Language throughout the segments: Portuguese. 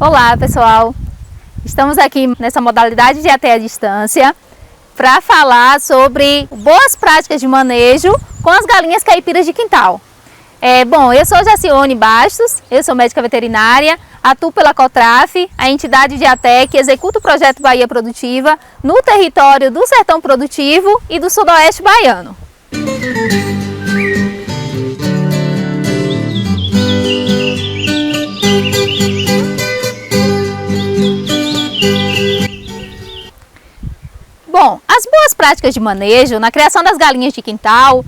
Olá pessoal, estamos aqui nessa modalidade de AT à distância para falar sobre boas práticas de manejo com as galinhas caipiras de quintal. Bom, eu sou Jacione Bastos, eu sou médica veterinária, atuo pela COTRAF, a entidade de AT que executa o projeto Bahia Produtiva no território do Sertão Produtivo e do Sudoeste Baiano. Bom, as boas práticas de manejo na criação das galinhas de quintal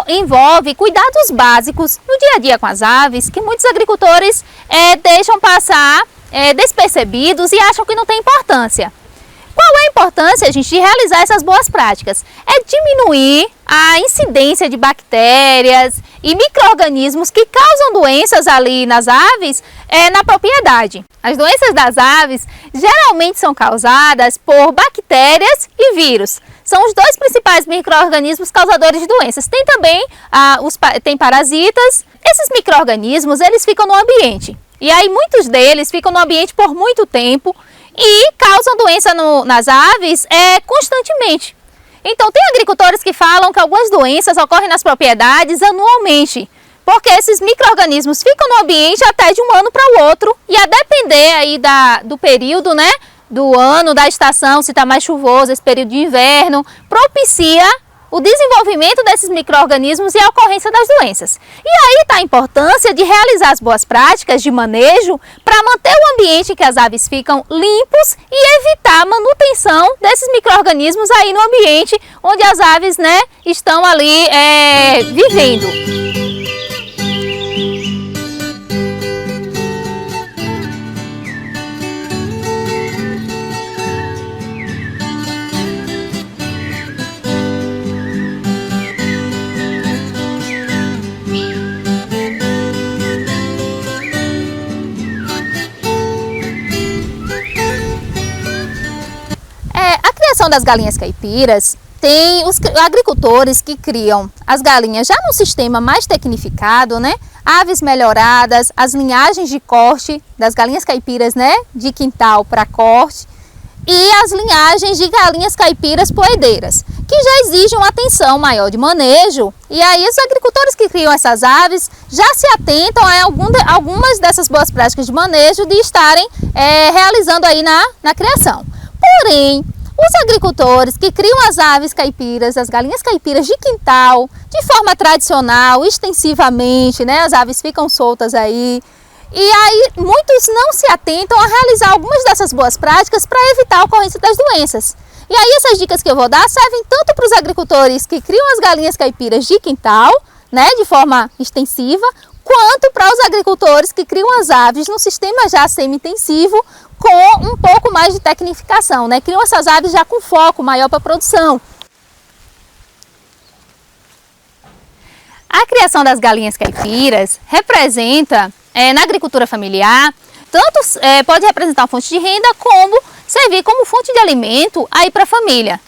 envolve cuidados básicos no dia a dia com as aves que muitos agricultores deixam passar despercebidos e acham que não tem importância. Qual é a importância, gente, de realizar essas boas práticas? É diminuir a incidência de bactérias e micro-organismos que causam doenças ali nas aves na propriedade. As doenças das aves geralmente são causadas por bactérias e vírus. São os dois principais micro-organismos causadores de doenças. Tem também tem parasitas. Esses micro-organismos, eles ficam no ambiente. E aí muitos deles ficam no ambiente por muito tempo e causam doença nas aves constantemente. Então tem agricultores que falam que algumas doenças ocorrem nas propriedades anualmente, porque esses micro-organismos ficam no ambiente até de um ano para o outro, e a depender aí do período, né, do ano, da estação, se está mais chuvoso, esse período de inverno, propicia o desenvolvimento desses micro-organismos e a ocorrência das doenças. E aí está a importância de realizar as boas práticas de manejo para manter o ambiente em que as aves ficam limpos e evitar a manutenção desses micro-organismos aí no ambiente onde as aves, né, estão ali vivendo. A criação das galinhas caipiras, tem os agricultores que criam as galinhas já num sistema mais tecnificado, né? Aves melhoradas, as linhagens de corte das galinhas caipiras, né, de quintal para corte, e as linhagens de galinhas caipiras poedeiras, que já exigem uma atenção maior de manejo. E aí os agricultores que criam essas aves já se atentam a algumas dessas boas práticas de manejo de estarem realizando aí na criação. Porém, os agricultores que criam as aves caipiras, as galinhas caipiras de quintal, de forma tradicional, extensivamente, né? As aves ficam soltas aí. E aí muitos não se atentam a realizar algumas dessas boas práticas para evitar a ocorrência das doenças. E aí essas dicas que eu vou dar servem tanto para os agricultores que criam as galinhas caipiras de quintal, né, de forma extensiva, quanto para os agricultores que criam as aves no sistema já semi-intensivo, com um pouco mais de tecnificação, né? Criam essas aves já com foco maior para a produção. A criação das galinhas caipiras representa, na agricultura familiar, tanto pode representar uma fonte de renda, como servir como fonte de alimento aí para a família.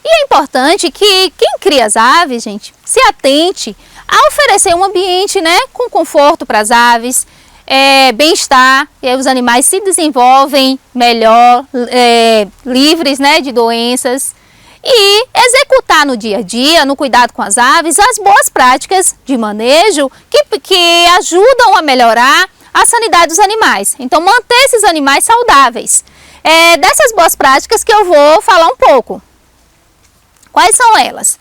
E é importante que quem cria as aves, gente, se atente a oferecer um ambiente, né, com conforto para as aves, bem-estar, e aí os animais se desenvolvem melhor, livres, né, de doenças, e executar no dia a dia, no cuidado com as aves, as boas práticas de manejo que ajudam a melhorar a sanidade dos animais. Então manter esses animais saudáveis. Dessas boas práticas que eu vou falar um pouco. Quais são elas?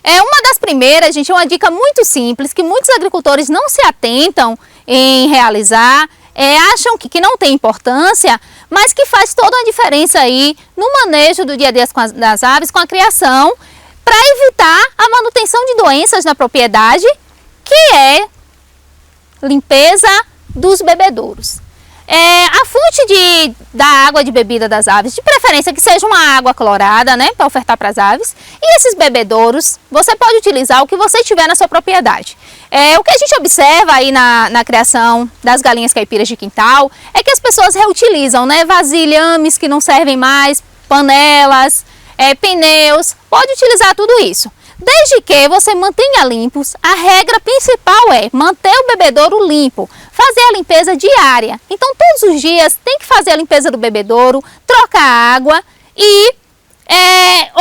Uma das primeiras, gente, é uma dica muito simples, que muitos agricultores não se atentam em realizar, acham que não tem importância, mas que faz toda uma diferença aí no manejo do dia a dia das aves, com a criação, para evitar a manutenção de doenças na propriedade, que é limpeza dos bebedouros. A fonte da água de bebida das aves, de preferência que seja uma água clorada, né, para ofertar para as aves. E esses bebedouros, você pode utilizar o que você tiver na sua propriedade. O que a gente observa aí na criação das galinhas caipiras de quintal é que as pessoas reutilizam, né, vasilhames que não servem mais, panelas, pneus, pode utilizar tudo isso. Desde que você mantenha limpos, a regra principal é manter o bebedouro limpo, fazer a limpeza diária. Então todos os dias tem que fazer a limpeza do bebedouro, trocar água e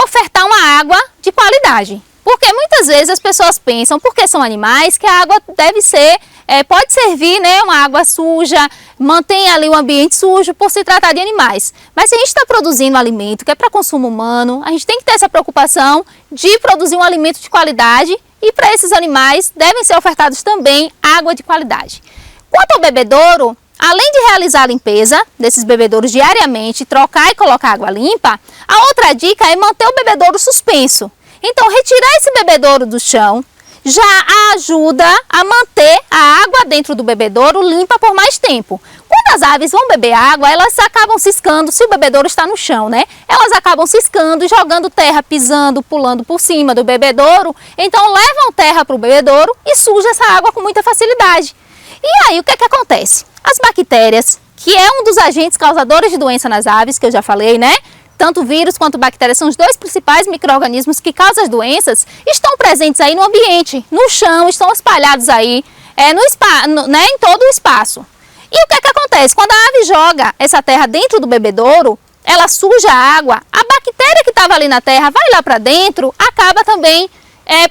ofertar uma água de qualidade. Porque muitas vezes as pessoas pensam, porque são animais, que a água deve ser, pode servir, né, uma água suja, mantém ali o ambiente sujo por se tratar de animais. Mas se a gente está produzindo um alimento que é para consumo humano, a gente tem que ter essa preocupação de produzir um alimento de qualidade e para esses animais devem ser ofertados também água de qualidade. Quanto ao bebedouro, além de realizar a limpeza desses bebedouros diariamente, trocar e colocar água limpa, a outra dica é manter o bebedouro suspenso. Então, retirar esse bebedouro do chão já ajuda a manter a água dentro do bebedouro limpa por mais tempo. Quando as aves vão beber água, elas acabam ciscando, se o bebedouro está no chão, né? Elas acabam ciscando, jogando terra, pisando, pulando por cima do bebedouro. Então, levam terra para o bebedouro e suja essa água com muita facilidade. E aí, o que é que acontece? As bactérias, que é um dos agentes causadores de doença nas aves, que eu já falei, né? Tanto vírus quanto bactérias são os dois principais micro-organismos que causam as doenças, estão presentes aí no ambiente, no chão, estão espalhados aí em todo o espaço. E o que é que acontece? Quando a ave joga essa terra dentro do bebedouro, ela suja a água, a bactéria que estava ali na terra vai lá para dentro, acaba também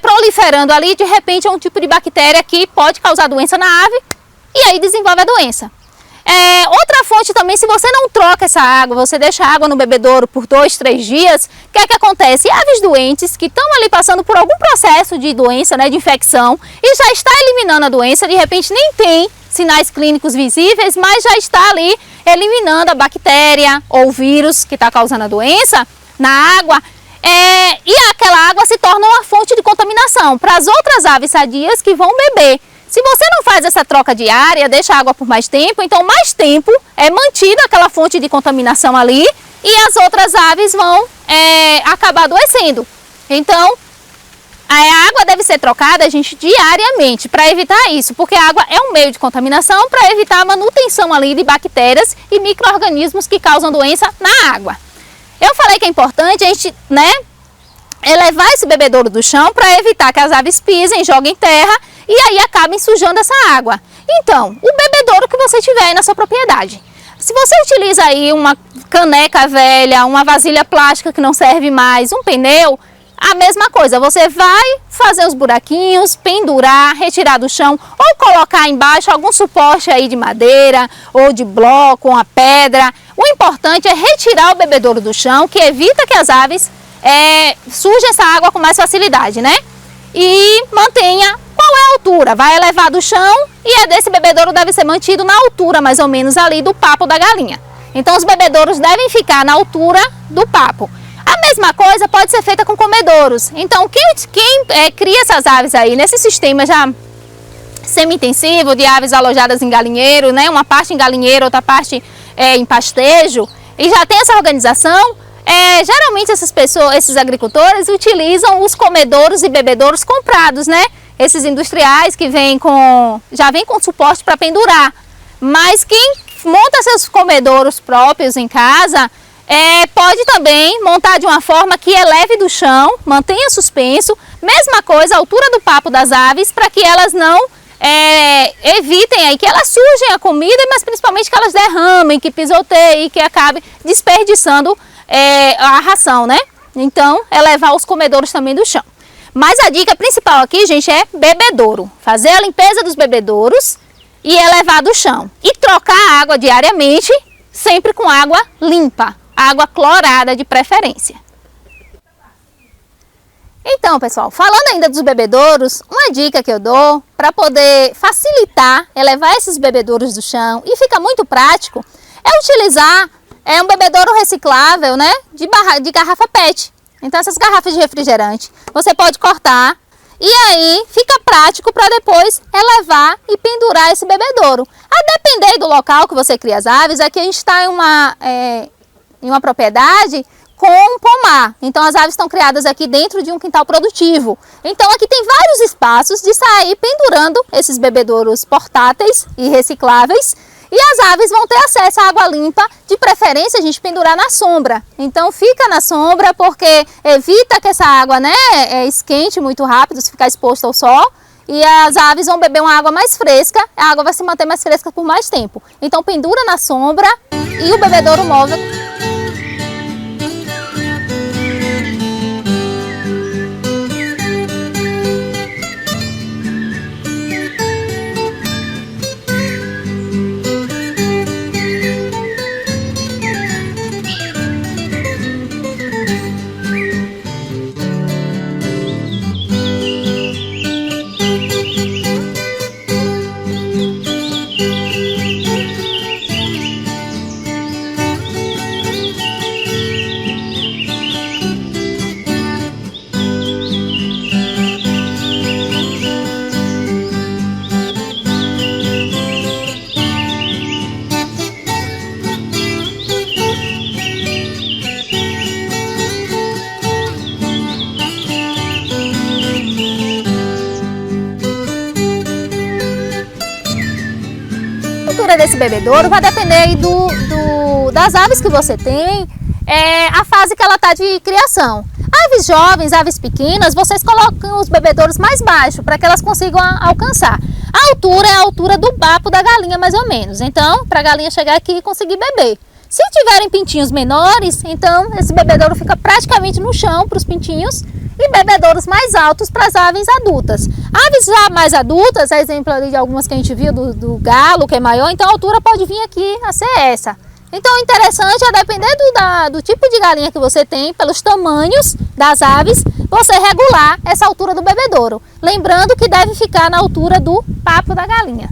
proliferando ali, de repente é um tipo de bactéria que pode causar doença na ave e aí desenvolve a doença. Outra fonte também, se você não troca essa água, você deixa a água no bebedouro por 2, 3 dias, o que é que acontece? Aves doentes que estão ali passando por algum processo de doença, né, de infecção, e já está eliminando a doença, de repente nem tem sinais clínicos visíveis, mas já está ali eliminando a bactéria ou o vírus que está causando a doença na água, e aquela água se torna uma fonte de contaminação para as outras aves sadias que vão beber. Se você não faz essa troca diária, deixa a água por mais tempo, então mais tempo é mantida aquela fonte de contaminação ali e as outras aves vão acabar adoecendo. Então, a água deve ser trocada, gente, diariamente para evitar isso, porque a água é um meio de contaminação para evitar a manutenção ali de bactérias e micro-organismos que causam doença na água. Eu falei que é importante a gente, elevar esse bebedouro do chão para evitar que as aves pisem, joguem terra e aí acabem sujando essa água. Então, o bebedouro que você tiver aí na sua propriedade. Se você utiliza aí uma caneca velha, uma vasilha plástica que não serve mais, um pneu, a mesma coisa, você vai fazer os buraquinhos, pendurar, retirar do chão ou colocar embaixo algum suporte aí de madeira ou de bloco, uma pedra. O importante é retirar o bebedouro do chão, que evita que as aves sujem essa água com mais facilidade, né? E mantenha qual é a altura, vai elevar do chão e desse bebedouro deve ser mantido na altura mais ou menos ali do papo da galinha. Então os bebedouros devem ficar na altura do papo. A mesma coisa pode ser feita com comedouros. Então quem cria essas aves aí nesse sistema já semi-intensivo de aves alojadas em galinheiro, né? Uma parte em galinheiro, outra parte em pastejo, e já tem essa organização, geralmente esses agricultores utilizam os comedouros e bebedouros comprados, né? Esses industriais que já vêm com suporte para pendurar. Mas quem monta seus comedouros próprios em casa, pode também montar de uma forma que eleve do chão, mantenha suspenso, mesma coisa, a altura do papo das aves, para que elas não evitem aí que elas sujem a comida, mas principalmente que elas derramem, que pisoteiem, que acabem desperdiçando a ração, né? Então, elevar os comedouros também do chão. Mas a dica principal aqui, gente, é bebedouro. Fazer a limpeza dos bebedouros e elevar do chão. E trocar a água diariamente, sempre com água limpa, água clorada de preferência. Então, pessoal, falando ainda dos bebedouros, uma dica que eu dou para poder facilitar, elevar esses bebedouros do chão e fica muito prático, é utilizar um bebedouro reciclável, né, de garrafa PET. Então essas garrafas de refrigerante você pode cortar e aí fica prático para depois elevar e pendurar esse bebedouro. A depender do local que você cria as aves, aqui a gente está em uma propriedade com um pomar. Então as aves estão criadas aqui dentro de um quintal produtivo. Então aqui tem vários espaços de sair pendurando esses bebedouros portáteis e recicláveis E as aves vão ter acesso à água limpa, de preferência a gente pendurar na sombra. Então fica na sombra porque evita que essa água, né, esquente muito rápido se ficar exposta ao sol. E as aves vão beber uma água mais fresca, a água vai se manter mais fresca por mais tempo. Então pendura na sombra e o bebedouro móvel. A altura desse bebedouro vai depender aí das aves que você tem, a fase que ela está de criação. Aves jovens, aves pequenas, vocês colocam os bebedouros mais baixos para que elas consigam alcançar. A altura é a altura do bapo da galinha, mais ou menos. Então, para a galinha chegar aqui e conseguir beber. Se tiverem pintinhos menores, então esse bebedouro fica praticamente no chão para os pintinhos e bebedouros mais altos para as aves adultas. Aves já mais adultas, a exemplo ali de algumas que a gente viu do galo, que é maior, então a altura pode vir aqui a ser essa. Então o interessante é depender do tipo de galinha que você tem, pelos tamanhos das aves, você regular essa altura do bebedouro. Lembrando que deve ficar na altura do papo da galinha.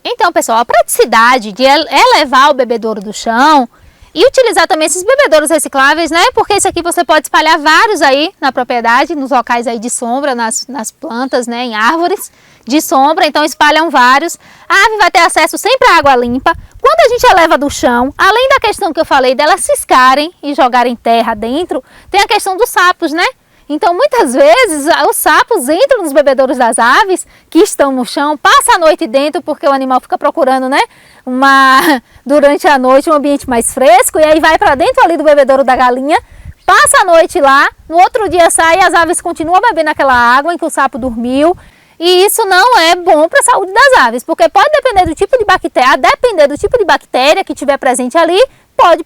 Então, pessoal, a praticidade de elevar o bebedouro do chão e utilizar também esses bebedouros recicláveis, né? Porque isso aqui você pode espalhar vários aí na propriedade, nos locais aí de sombra, nas plantas, né? Em árvores de sombra, então espalham vários. A ave vai ter acesso sempre à água limpa. Quando a gente eleva do chão, além da questão que eu falei delas ciscarem e jogarem terra dentro, tem a questão dos sapos, né? Então, muitas vezes, os sapos entram nos bebedouros das aves que estão no chão, passa a noite dentro, porque o animal fica procurando, né, durante a noite um ambiente mais fresco, e aí vai para dentro ali do bebedouro da galinha, passa a noite lá, no outro dia sai e as aves continuam bebendo aquela água em que o sapo dormiu. E isso não é bom para a saúde das aves, porque pode depender do tipo de bactéria, a depender do tipo de bactéria que estiver presente ali, pode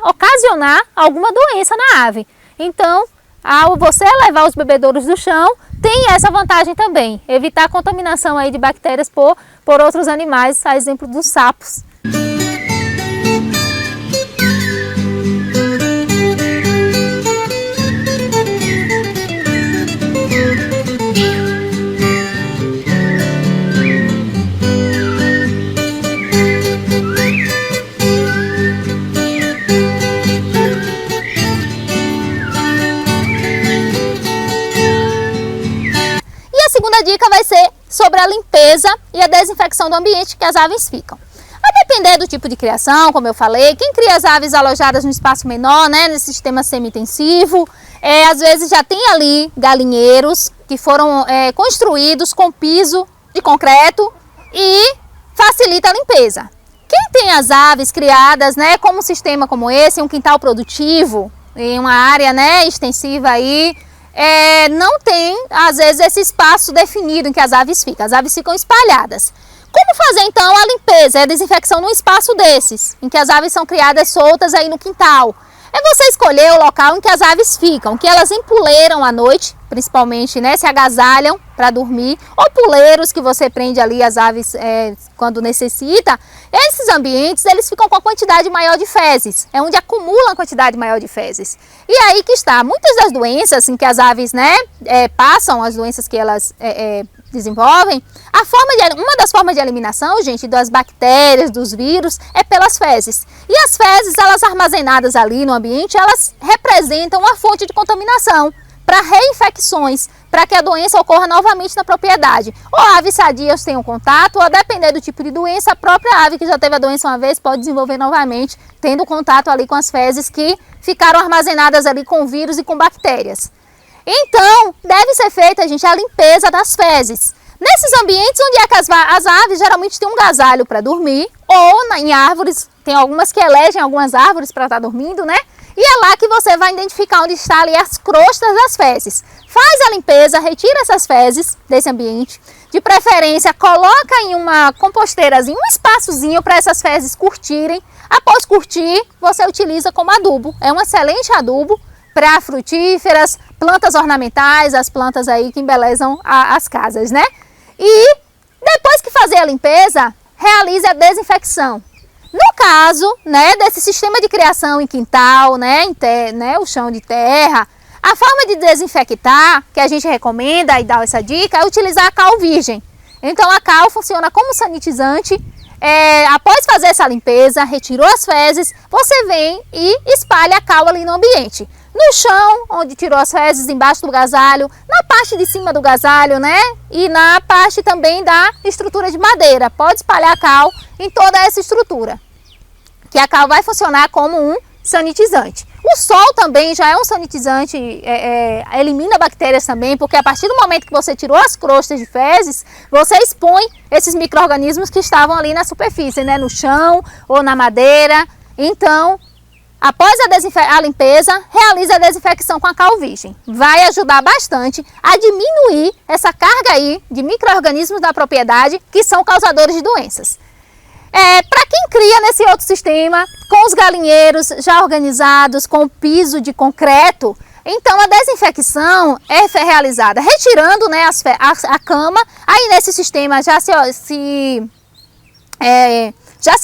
ocasionar alguma doença na ave. Então, ao você elevar os bebedouros do chão, tem essa vantagem também, evitar a contaminação aí de bactérias por outros animais, a exemplo dos sapos. A dica vai ser sobre a limpeza e a desinfecção do ambiente que as aves ficam. A depender do tipo de criação, como eu falei, quem cria as aves alojadas no espaço menor, né, nesse sistema semi-intensivo, às vezes já tem ali galinheiros que foram construídos com piso de concreto e facilita a limpeza. Quem tem as aves criadas, né, como um sistema como esse, um quintal produtivo, em uma área, né, extensiva aí, não tem, às vezes, esse espaço definido em que as aves ficam espalhadas. Como fazer, então, a limpeza e a desinfecção num espaço desses, em que as aves são criadas soltas aí no quintal? É você escolher o local em que as aves ficam, que elas empuleiram à noite, principalmente, né, se agasalham para dormir, ou puleiros que você prende ali as aves quando necessita. Esses ambientes, eles ficam com a quantidade maior de fezes, é onde acumulam a quantidade maior de fezes. E aí que está, muitas das doenças em que as aves, né, passam, as doenças que elas desenvolvem, uma das formas de eliminação, gente, das bactérias, dos vírus, é pelas fezes. E as fezes, elas armazenadas ali no ambiente, elas representam uma fonte de contaminação para reinfecções, para que a doença ocorra novamente na propriedade. Ou aves sadias tenham contato, ou a depender do tipo de doença, a própria ave que já teve a doença uma vez pode desenvolver novamente, tendo contato ali com as fezes que ficaram armazenadas ali com vírus e com bactérias. Então, deve ser feita, gente, a limpeza das fezes. Nesses ambientes onde é que as aves geralmente têm um gasalho para dormir, ou em árvores, tem algumas que elegem algumas árvores para estar dormindo, né? E é lá que você vai identificar onde está ali as crostas das fezes. Faz a limpeza, retira essas fezes desse ambiente. De preferência, coloca em uma composteirazinha, um espaçozinho para essas fezes curtirem. Após curtir, você utiliza como adubo. É um excelente adubo para frutíferas, plantas ornamentais, as plantas aí que embelezam as casas, né? E depois que fazer a limpeza, realize a desinfecção. No caso, né, desse sistema de criação em quintal, né, o chão de terra, a forma de desinfectar, que a gente recomenda e dá essa dica, é utilizar a cal virgem. Então a cal funciona como sanitizante. Após fazer essa limpeza, retirou as fezes, você vem e espalha a cal ali no ambiente. No chão, onde tirou as fezes, embaixo do gasalho, na parte de cima do gasalho, né? E na parte também da estrutura de madeira. Pode espalhar a cal em toda essa estrutura, que a cal vai funcionar como um sanitizante. O sol também já é um sanitizante, elimina bactérias também, porque a partir do momento que você tirou as crostas de fezes, você expõe esses micro-organismos que estavam ali na superfície, né? No chão ou na madeira. Então, após a limpeza, realize a desinfecção com a cal virgem. Vai ajudar bastante a diminuir essa carga aí de micro-organismos da propriedade que são causadores de doenças. Para quem cria nesse outro sistema, com os galinheiros já organizados, com o piso de concreto, então a desinfecção é realizada retirando, né, a cama. Aí nesse sistema já se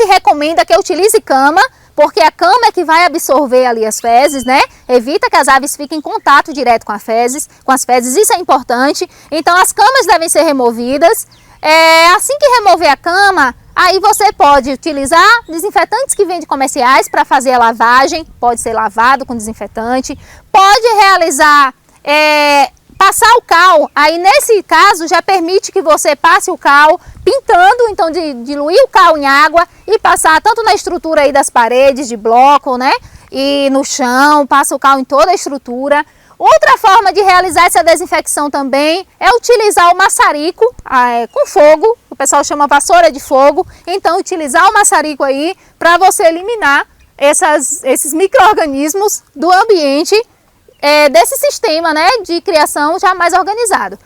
recomenda que utilize cama, porque a cama é que vai absorver ali as fezes, né? Evita que as aves fiquem em contato direto com as fezes, isso é importante. Então as camas devem ser removidas. Assim que remover a cama, aí você pode utilizar desinfetantes que vêm de comerciais para fazer a lavagem, pode ser lavado com desinfetante, pode realizar, passar o cal. Aí nesse caso já permite que você passe o cal pintando, então diluir o cal em água e passar tanto na estrutura aí das paredes de bloco, né? E no chão, passa o cal em toda a estrutura. Outra forma de realizar essa desinfecção também é utilizar o maçarico com fogo, o pessoal chama vassoura de fogo. Então utilizar o maçarico aí para você eliminar esses micro-organismos do ambiente, desse sistema, né, de criação já mais organizado.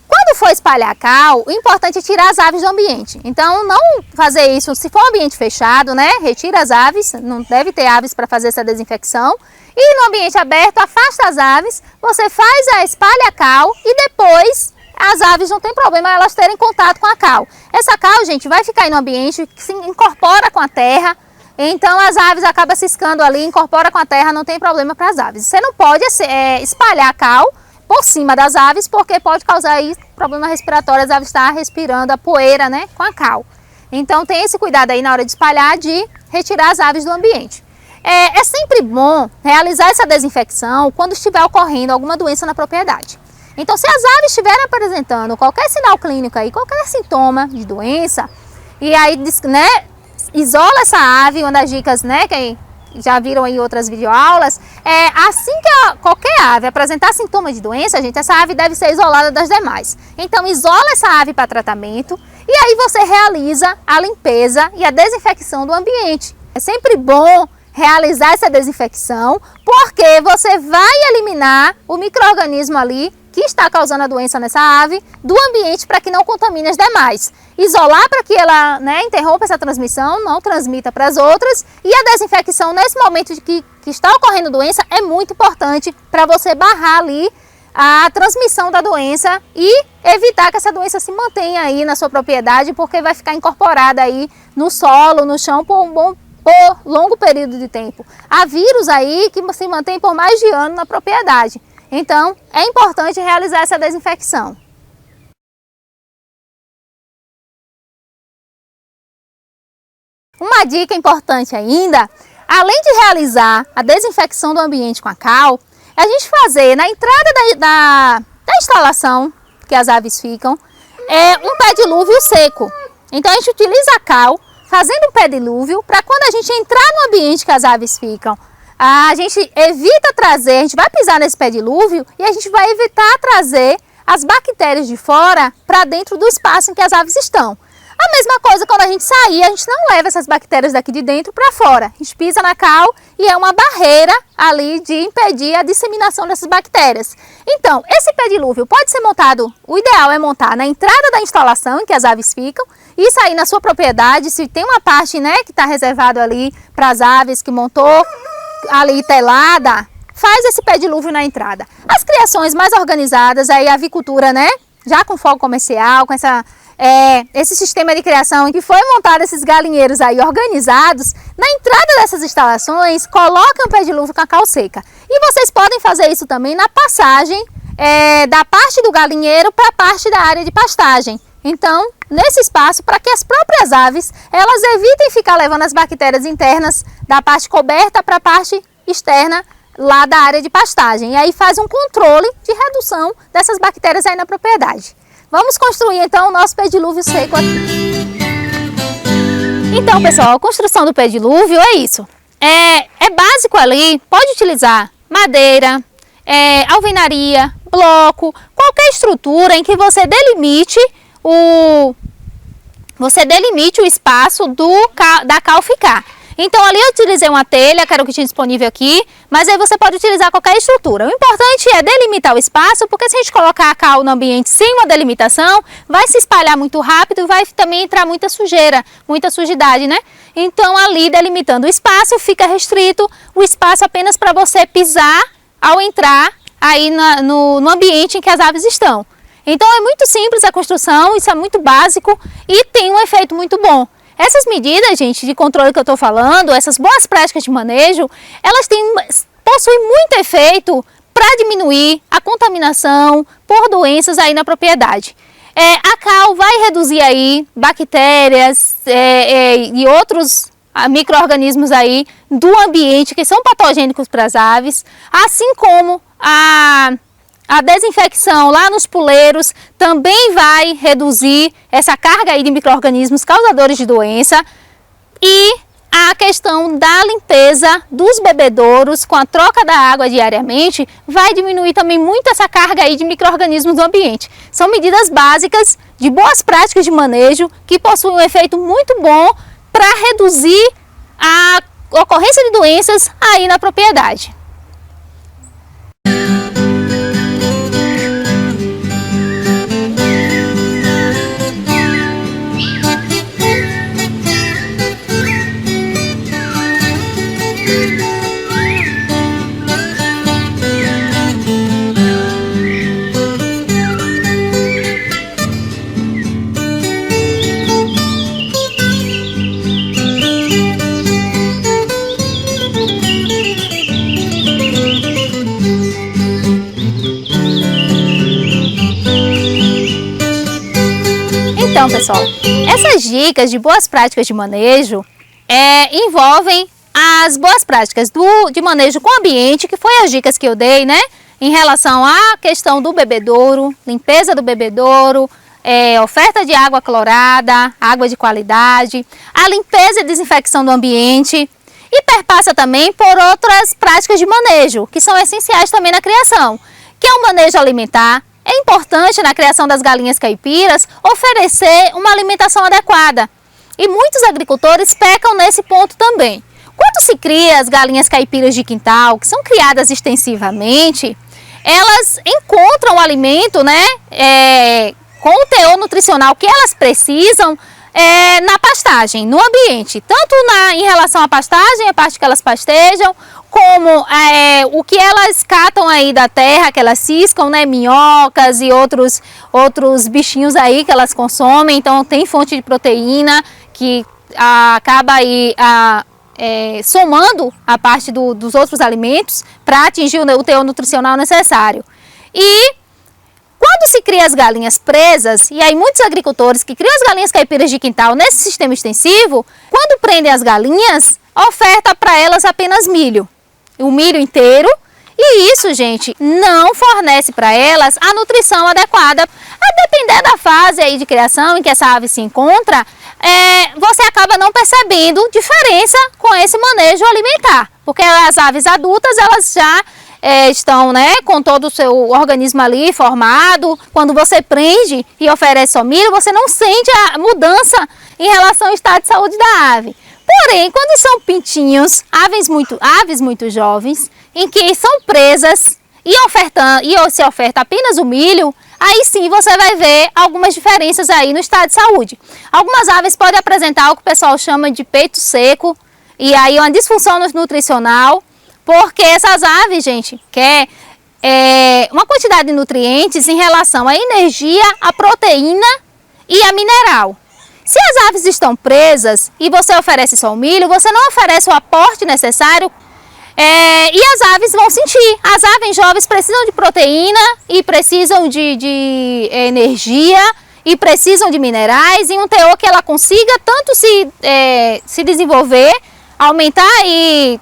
Quando for espalhar cal, o importante é tirar as aves do ambiente. Então não fazer isso se for um ambiente fechado, né? Retira as aves, não deve ter aves para fazer essa desinfecção. E no ambiente aberto, afasta as aves, você espalha a cal e depois as aves não tem problema elas terem contato com a cal. Essa cal, gente, vai ficar aí no ambiente, que se incorpora com a terra, então as aves acabam ciscando ali, incorpora com a terra, não tem problema para as aves. Você não pode espalhar a cal por cima das aves, porque pode causar aí problema respiratório, as aves estão respirando a poeira, né, com a cal. Então tem esse cuidado aí na hora de espalhar, de retirar as aves do ambiente. É sempre bom realizar essa desinfecção quando estiver ocorrendo alguma doença na propriedade. Então, se as aves estiverem apresentando qualquer sinal clínico aí, qualquer sintoma de doença, e aí, né, isola essa ave, uma das dicas, né, que já viram aí outras videoaulas, assim que qualquer ave apresentar sintomas de doença, gente, essa ave deve ser isolada das demais. Então, isola essa ave para tratamento e aí você realiza a limpeza e a desinfecção do ambiente. É sempre bom realizar essa desinfecção, porque você vai eliminar o micro-organismo ali que está causando a doença nessa ave do ambiente para que não contamine as demais. Isolar para que ela, né, interrompa essa transmissão, não transmita para as outras. E a desinfecção nesse momento de que está ocorrendo doença é muito importante para você barrar ali a transmissão da doença e evitar que essa doença se mantenha aí na sua propriedade, porque vai ficar incorporada aí no solo, no chão por longo período de tempo. Há vírus aí que se mantém por mais de ano na propriedade. Então, é importante realizar essa desinfecção. Uma dica importante ainda, além de realizar a desinfecção do ambiente com a cal, é a gente fazer na entrada da instalação que as aves ficam, um pé dilúvio seco. Então a gente utiliza a cal fazendo um pé dilúvio para quando a gente entrar no ambiente que as aves ficam, a gente evita trazer, a gente vai pisar nesse pé dilúvio e a gente vai evitar trazer as bactérias de fora para dentro do espaço em que as aves estão. A mesma coisa quando a gente sair, a gente não leva essas bactérias daqui de dentro para fora. A gente pisa na cal e é uma barreira ali de impedir a disseminação dessas bactérias. Então, esse pedilúvio pode ser montado, o ideal é montar na entrada da instalação em que as aves ficam, isso aí na sua propriedade, se tem uma parte, né, que está reservado ali para as aves, que montou ali telada, faz esse pedilúvio na entrada. As criações mais organizadas, aí a avicultura, né, já com foco comercial, com esse sistema de criação que foi montado, esses galinheiros aí organizados, na entrada dessas instalações, colocam o pedilúvio com a cal seca. E vocês podem fazer isso também na passagem da parte do galinheiro para a parte da área de pastagem. Então, nesse espaço, para que as próprias aves, elas evitem ficar levando as bactérias internas da parte coberta para a parte externa lá da área de pastagem. E aí faz um controle de redução dessas bactérias aí na propriedade. Vamos construir então o nosso pedilúvio seco aqui. Então, pessoal, a construção do pedilúvio é isso. É básico ali, pode utilizar madeira, alvenaria, bloco, qualquer estrutura em que você delimite o espaço da cal ficar. Então ali eu utilizei uma telha, que era o que tinha disponível aqui, mas aí você pode utilizar qualquer estrutura. O importante é delimitar o espaço, porque se a gente colocar a cal no ambiente sem uma delimitação, vai se espalhar muito rápido e vai também entrar muita sujeira, muita sujidade, né? Então ali delimitando o espaço, fica restrito o espaço apenas para você pisar ao entrar aí no ambiente em que as aves estão. Então é muito simples a construção, isso é muito básico e tem um efeito muito bom. Essas medidas, gente, de controle que eu estou falando, essas boas práticas de manejo, elas possuem muito efeito para diminuir a contaminação por doenças aí na propriedade. A cal vai reduzir aí bactérias e outros micro-organismos aí do ambiente que são patogênicos para as aves, assim como a desinfecção lá nos puleiros também vai reduzir essa carga aí de micro-organismos causadores de doença, e a questão da limpeza dos bebedouros com a troca da água diariamente vai diminuir também muito essa carga aí de micro-organismos do ambiente. São medidas básicas de boas práticas de manejo que possuem um efeito muito bom para reduzir a ocorrência de doenças aí na propriedade. Então, pessoal, essas dicas de boas práticas de manejo envolvem as boas práticas de manejo com o ambiente, que foi as dicas que eu dei, né? Em relação à questão do bebedouro, limpeza do bebedouro, oferta de água clorada, água de qualidade, a limpeza e desinfecção do ambiente, e perpassa também por outras práticas de manejo, que são essenciais também na criação, que é o manejo alimentar. É importante na criação das galinhas caipiras oferecer uma alimentação adequada. E muitos agricultores pecam nesse ponto também. Quando se cria as galinhas caipiras de quintal, que são criadas extensivamente, elas encontram o alimento, né, com o teor nutricional que elas precisam na pastagem, no ambiente. Tanto em relação à pastagem, a parte que elas pastejam, como o que elas catam aí da terra, que elas ciscam, né, minhocas e outros bichinhos aí que elas consomem. Então tem fonte de proteína que acaba aí somando a parte dos outros alimentos para atingir o teor nutricional necessário. E quando se cria as galinhas presas, e aí muitos agricultores que criam as galinhas caipiras de quintal nesse sistema extensivo, quando prendem as galinhas, oferta para elas apenas milho. O milho inteiro, e isso, gente, não fornece para elas a nutrição adequada. A depender da fase aí de criação em que essa ave se encontra, você acaba não percebendo diferença com esse manejo alimentar, porque as aves adultas, elas já estão, né, com todo o seu organismo ali formado. Quando você prende e oferece só milho, você não sente a mudança em relação ao estado de saúde da ave. Porém, quando são pintinhos, aves muito jovens, em que são presas e se oferta apenas o milho, aí sim você vai ver algumas diferenças aí no estado de saúde. Algumas aves podem apresentar o que o pessoal chama de peito seco, e aí uma disfunção nutricional, porque essas aves, gente, quer uma quantidade de nutrientes em relação à energia, à proteína e a mineral. Se as aves estão presas e você oferece só o milho, você não oferece o aporte necessário e as aves vão sentir. As aves jovens precisam de proteína e precisam de energia e precisam de minerais em um teor que ela consiga tanto se desenvolver, aumentar aí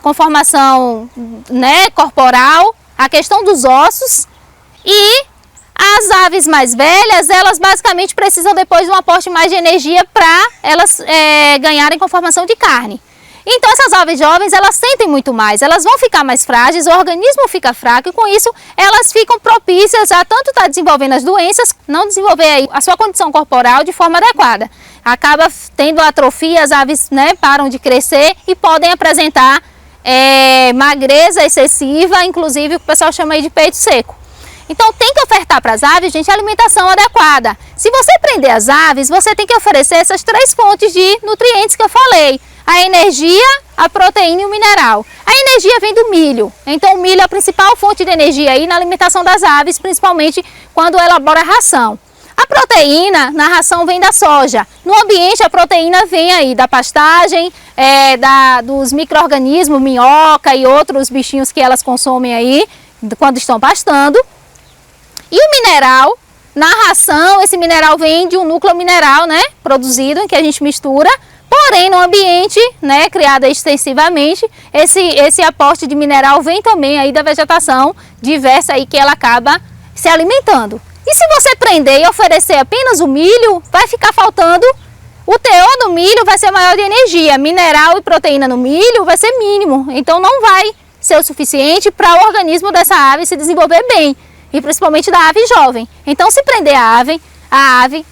conformação, né, corporal, a questão dos ossos. E as aves mais velhas, elas basicamente precisam depois de um aporte mais de energia para elas ganharem conformação de carne. Então essas aves jovens, elas sentem muito mais, elas vão ficar mais frágeis, o organismo fica fraco e com isso elas ficam propícias a tanto estar desenvolvendo as doenças, não desenvolver aí a sua condição corporal de forma adequada. Acaba tendo atrofia, as aves, né, param de crescer e podem apresentar magreza excessiva, inclusive o que o pessoal chama aí de peito seco. Então tem que ofertar para as aves, gente, a alimentação adequada. Se você prender as aves, você tem que oferecer essas 3 fontes de nutrientes que eu falei. A energia, a proteína e o mineral. A energia vem do milho. Então o milho é a principal fonte de energia aí na alimentação das aves, principalmente quando elabora a ração. A proteína na ração vem da soja. No ambiente a proteína vem aí da pastagem, dos micro-organismos, minhoca e outros bichinhos que elas consomem aí quando estão pastando. E o mineral, na ração, esse mineral vem de um núcleo mineral, né, produzido, em que a gente mistura. Porém, no ambiente, né, criado extensivamente, esse aporte de mineral vem também aí da vegetação diversa aí que ela acaba se alimentando. E se você prender e oferecer apenas o milho, vai ficar faltando, o teor do milho vai ser maior de energia, mineral e proteína no milho vai ser mínimo, então não vai ser o suficiente para o organismo dessa ave se desenvolver bem, e principalmente da ave jovem. Então se prender a ave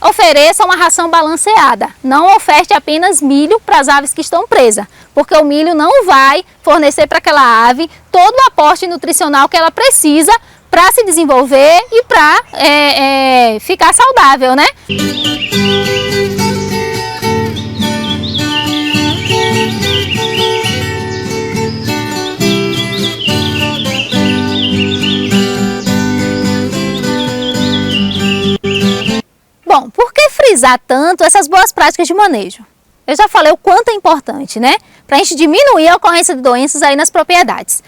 ofereça uma ração balanceada, não oferte apenas milho para as aves que estão presas, porque o milho não vai fornecer para aquela ave todo o aporte nutricional que ela precisa para se desenvolver e para ficar saudável, né? Bom, por que frisar tanto essas boas práticas de manejo? Eu já falei o quanto é importante, né? Para a gente diminuir a ocorrência de doenças aí nas propriedades.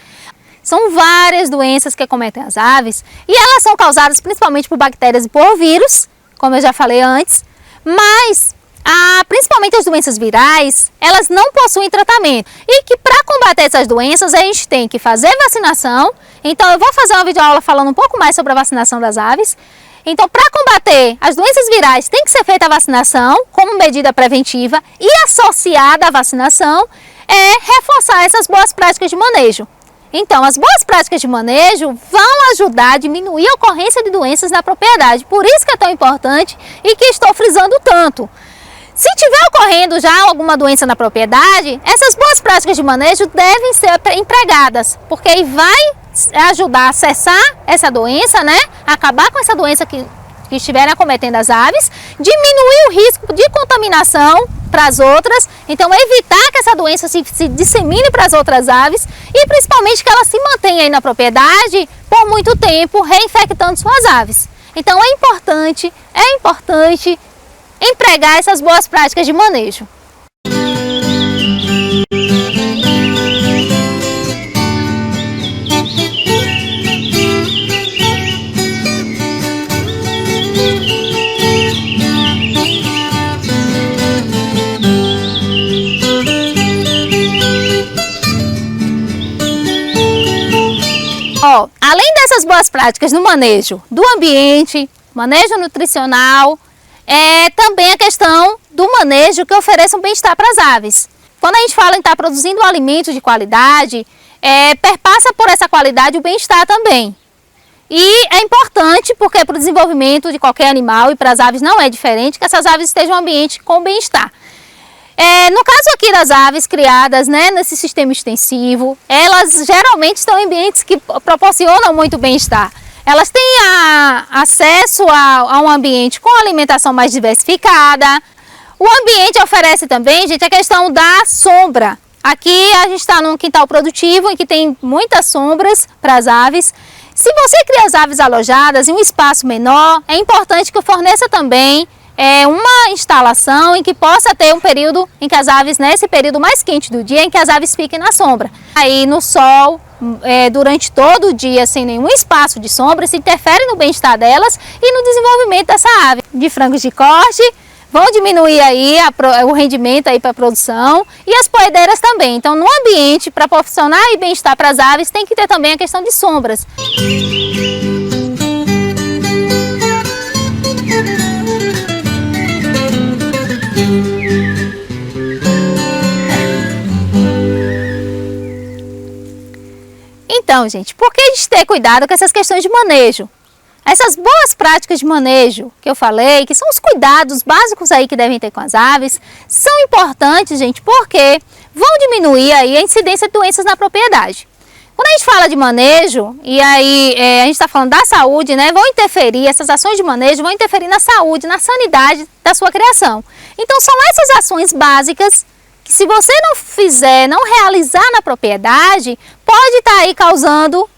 São várias doenças que acometem as aves e elas são causadas principalmente por bactérias e por vírus, como eu já falei antes, mas principalmente as doenças virais, elas não possuem tratamento. E que para combater essas doenças a gente tem que fazer vacinação. Então eu vou fazer uma videoaula falando um pouco mais sobre a vacinação das aves. Então, para combater as doenças virais, tem que ser feita a vacinação como medida preventiva e associada à vacinação reforçar essas boas práticas de manejo. Então, as boas práticas de manejo vão ajudar a diminuir a ocorrência de doenças na propriedade. Por isso que é tão importante e que estou frisando tanto. Se tiver ocorrendo já alguma doença na propriedade, essas boas práticas de manejo devem ser empregadas, porque aí vai ajudar a cessar essa doença, né? Acabar com essa doença que estiverem acometendo as aves, diminuir o risco de contaminação para as outras, então evitar que essa doença se dissemine para as outras aves e principalmente que ela se mantenha aí na propriedade por muito tempo, reinfectando suas aves. Então é importante empregar essas boas práticas de manejo. Além dessas boas práticas no manejo do ambiente, manejo nutricional, também a questão do manejo que ofereça um bem-estar para as aves. Quando a gente fala em estar produzindo um alimento de qualidade, perpassa por essa qualidade e o bem-estar também. E é importante, porque para o desenvolvimento de qualquer animal, e para as aves não é diferente, que essas aves estejam em um ambiente com bem-estar. No caso aqui das aves criadas, né, nesse sistema extensivo, elas geralmente estão em ambientes que proporcionam muito bem-estar. Elas têm acesso a um ambiente com alimentação mais diversificada. O ambiente oferece também, gente, a questão da sombra. Aqui a gente está num quintal produtivo em que tem muitas sombras para as aves. Se você cria as aves alojadas em um espaço menor, é importante que forneça também uma instalação em que possa ter um período em que as aves, nesse período mais quente do dia, em que as aves fiquem na sombra. Aí no sol, durante todo o dia, sem nenhum espaço de sombra, isso interfere no bem-estar delas e no desenvolvimento dessa ave. De frangos de corte, vão diminuir aí o rendimento aí para a produção e as poedeiras também. Então, no ambiente, para proporcionar e bem-estar para as aves, tem que ter também a questão de sombras. Então, gente, por que a gente ter cuidado com essas questões de manejo? Essas boas práticas de manejo que eu falei, que são os cuidados básicos aí que devem ter com as aves, são importantes, gente, porque vão diminuir aí a incidência de doenças na propriedade. Quando a gente fala de manejo, e aí a gente está falando da saúde, né, vão interferir, essas ações de manejo vão interferir na saúde, na sanidade da sua criação. Então são essas ações básicas que, se você não fizer, não realizar na propriedade, pode estar aí causando,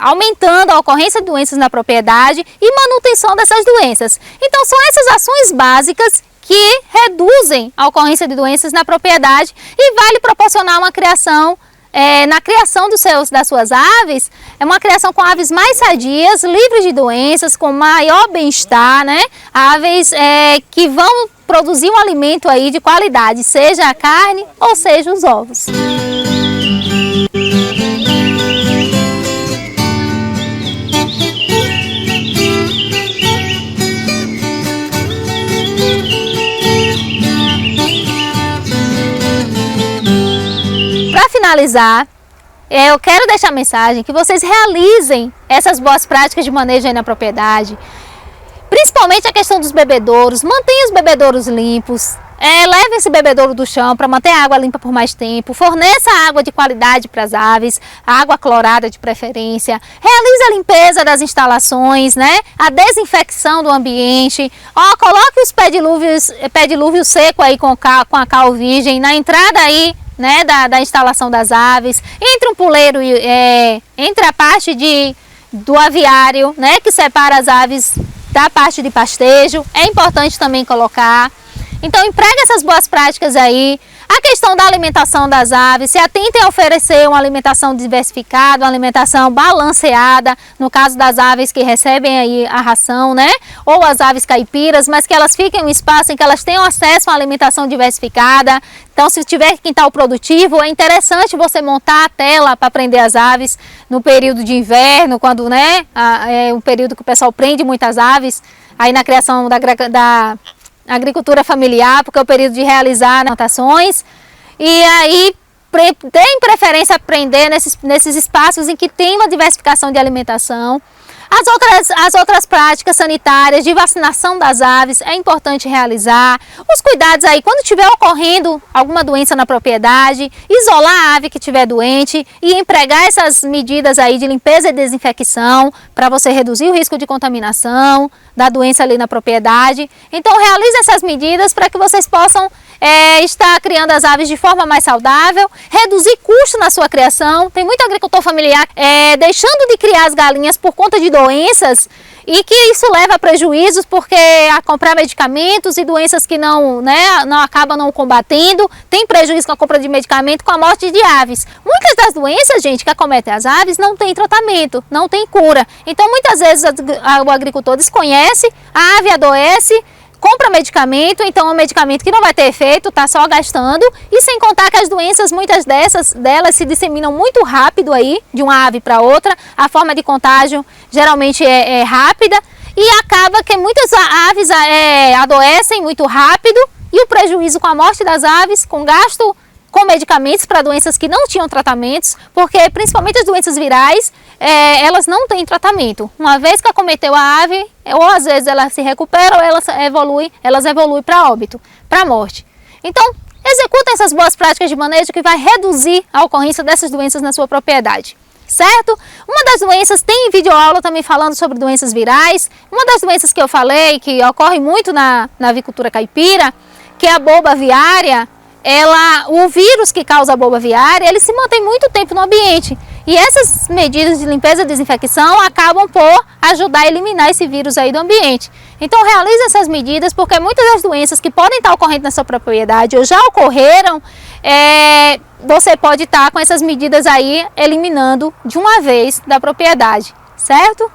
aumentando a ocorrência de doenças na propriedade e manutenção dessas doenças. Então são essas ações básicas que reduzem a ocorrência de doenças na propriedade e vai lhe proporcionar uma criação, na criação das suas aves, é uma criação com aves mais sadias, livres de doenças, com maior bem-estar, né? Aves que vão produzir um alimento aí de qualidade, seja a carne ou seja os ovos. Para finalizar, eu quero deixar a mensagem que vocês realizem essas boas práticas de manejo aí na propriedade, principalmente a questão dos bebedouros. Mantenha os bebedouros limpos, leve esse bebedouro do chão para manter a água limpa por mais tempo, forneça água de qualidade para as aves, água clorada de preferência, realize a limpeza das instalações, né? A desinfecção do ambiente, coloque os pé dilúvio seco aí com a cal virgem na entrada aí, né, da instalação das aves, entre um puleiro entre a parte do aviário, né, que separa as aves da parte de pastejo, é importante também colocar. Então empregue essas boas práticas aí. A questão da alimentação das aves, se atentem a oferecer uma alimentação diversificada, uma alimentação balanceada, no caso das aves que recebem aí a ração, né? Ou as aves caipiras, mas que elas fiquem em um espaço em que elas tenham acesso a uma alimentação diversificada. Então, se tiver quintal produtivo, é interessante você montar a tela para prender as aves no período de inverno, quando, né, é um período que o pessoal prende muitas aves, aí na criação da agricultura familiar, porque é o período de realizar plantações, e aí tem preferência a prender nesses espaços em que tem uma diversificação de alimentação. As outras práticas sanitárias de vacinação das aves é importante realizar. Os cuidados aí, quando estiver ocorrendo alguma doença na propriedade, isolar a ave que estiver doente e empregar essas medidas aí de limpeza e desinfecção para você reduzir o risco de contaminação da doença ali na propriedade. Então realize essas medidas para que vocês possam estar criando as aves de forma mais saudável, reduzir custo na sua criação. Tem muito agricultor familiar deixando de criar as galinhas por conta de doenças, e que isso leva a prejuízos, porque a comprar medicamentos e doenças que não acabam não combatendo, tem prejuízo com a compra de medicamento, com a morte de aves. Muitas das doenças, gente, que acometem as aves não tem tratamento, não tem cura. Então muitas vezes o agricultor desconhece, a ave adoece, compra medicamento, então é um medicamento que não vai ter efeito, está só gastando, e sem contar que as doenças, muitas delas se disseminam muito rápido aí, de uma ave para outra, a forma de contágio geralmente é rápida, e acaba que muitas aves adoecem muito rápido, e o prejuízo com a morte das aves, com gasto com medicamentos para doenças que não tinham tratamentos, porque principalmente as doenças virais, elas não têm tratamento. Uma vez que acometeu a ave, ou às vezes ela se recupera ou elas evoluem para óbito, para morte. Então, executem essas boas práticas de manejo que vai reduzir a ocorrência dessas doenças na sua propriedade. Certo? Uma das doenças, tem videoaula também falando sobre doenças virais. Uma das doenças que eu falei, que ocorre muito na avicultura caipira, que é a boba aviária, o vírus que causa a boba aviária, ele se mantém muito tempo no ambiente. E essas medidas de limpeza e desinfecção acabam por ajudar a eliminar esse vírus aí do ambiente. Então realize essas medidas, porque muitas das doenças que podem estar ocorrendo na sua propriedade ou já ocorreram, você pode estar com essas medidas aí eliminando de uma vez da propriedade, certo?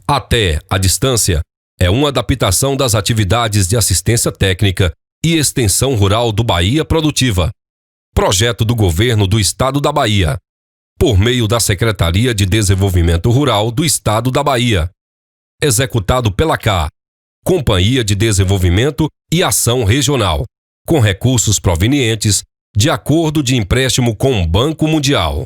Até a distância é uma adaptação das atividades de assistência técnica e extensão rural do Bahia Produtiva. Projeto do Governo do Estado da Bahia, por meio da Secretaria de Desenvolvimento Rural do Estado da Bahia. Executado pela CA, Companhia de Desenvolvimento e Ação Regional, com recursos provenientes de acordo de empréstimo com o Banco Mundial.